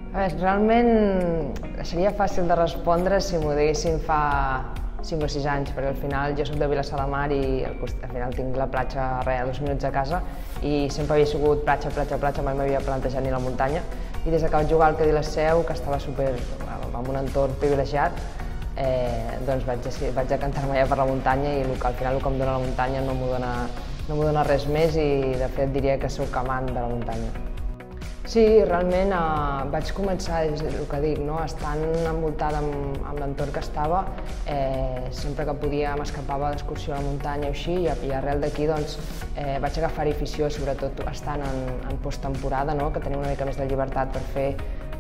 A veure, realment seria fàcil de respondre si m'ho diguessin fa 5 o 6 anys, perquè al final jo soc de Vilassar de Mar i al final tinc la platja a 2 minuts de casa i sempre havia sigut platja, platja, platja, mai m'havia plantejat ni la muntanya. I des que vaig jugar al Cadí la Seu, que estava en un entorn privilegiat, doncs vaig decantar-me ja per la muntanya i al final el que em dona la muntanya no m'ho dona res més i de fet diria que soc amant de la muntanya. Sí, realment vaig començar, és el que dic, estant envoltada amb l'entorn que estava, sempre que podia m'escapava d'excursió a la muntanya o així, i arrel d'aquí vaig agafar-hi afició, sobretot estant en posttemporada, que tenia una mica més de llibertat per fer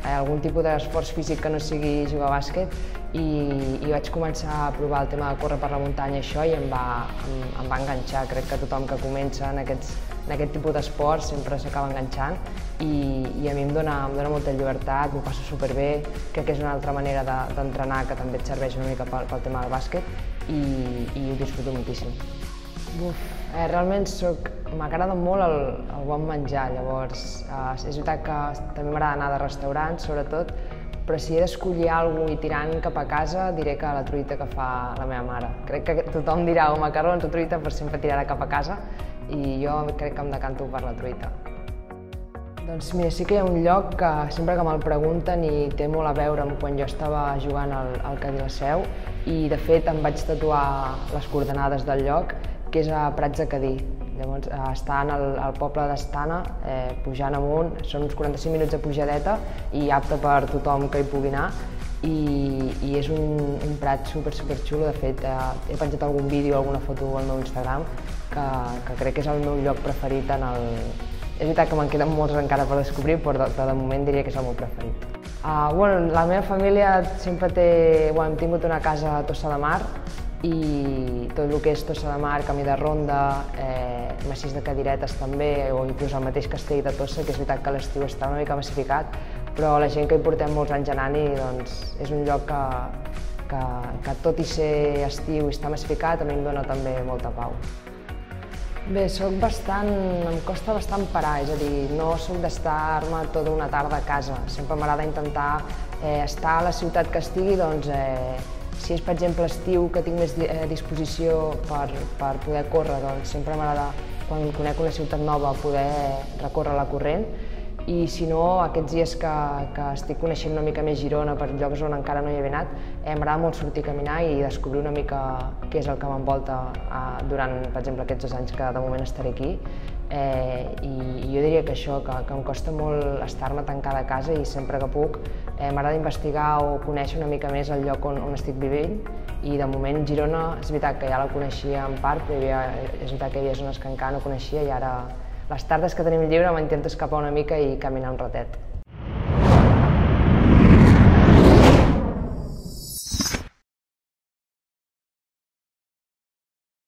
algun tipus d'esforç físic que no sigui jugar a bàsquet, i vaig començar a provar el tema de córrer per la muntanya i això, i em va enganxar. Crec que tothom que comença en aquest tipus d'esport sempre s'acaba enganxant i a mi em dona molta llibertat, m'ho passo superbé, crec que és una altra manera d'entrenar que també et serveix una mica pel tema del bàsquet i ho disfruto moltíssim. Realment m'agrada molt el bon menjar, llavors és veritat que també m'agrada anar de restaurants, sobretot, però si he d'escollir alguna cosa i tirant cap a casa, diré que la truita que fa la meva mare. Crec que tothom dirà o macarrons o truita, però sempre tirarà cap a casa i jo crec que em decanto per la truita. Doncs mira, sí que hi ha un lloc que sempre que me'l pregunten i té molt a veure amb quan jo estava jugant al Cadí la Seu i de fet em vaig tatuar les coordenades del lloc, que és a Prats de Cadí. Llavors està al poble d'Estana, pujant amunt, són uns 45 minuts de pujadeta i apte per tothom que hi pugui anar i és un prat superxulo. De fet, he penjat algun vídeo o alguna foto al meu Instagram que crec que és el meu lloc preferit. És veritat que me'n queden molts encara per descobrir, però de moment diria que és el meu preferit. La meva família sempre hem tingut una casa a Tossa de Mar i tot el que és Tossa de Mar, Camí de Ronda, massís de Cadiretes també, o inclús el mateix castell de Tossa, que és veritat que a l'estiu està una mica massificat, però la gent que hi portem molts anys anant-hi és un lloc que tot i ser estiu i estar massificat a mi em dona també molta pau. Bé, em costa bastant parar, és a dir, no soc d'estar-me tota una tarda a casa. Sempre m'agrada intentar estar a la ciutat que estigui, doncs, si és, per exemple, estiu que tinc més disposició per poder córrer, doncs sempre m'agrada, quan conec una ciutat nova, poder recórrer la corrent. I si no, aquests dies que estic coneixent una mica més Girona per llocs on encara no hi havia anat, m'agrada molt sortir a caminar i descobrir una mica què és el que m'envolta durant, per exemple, aquests 2 anys que de moment estaré aquí. I jo diria que això, que em costa molt estar-me tancada a casa i sempre que puc m'agrada investigar o conèixer una mica més el lloc on estic vivint i de moment Girona és veritat que ja la coneixia en part, però és veritat que hi havia zones que encara no coneixia i ara les tardes que tenim lliure m'intento escapar una mica i caminar un ratet.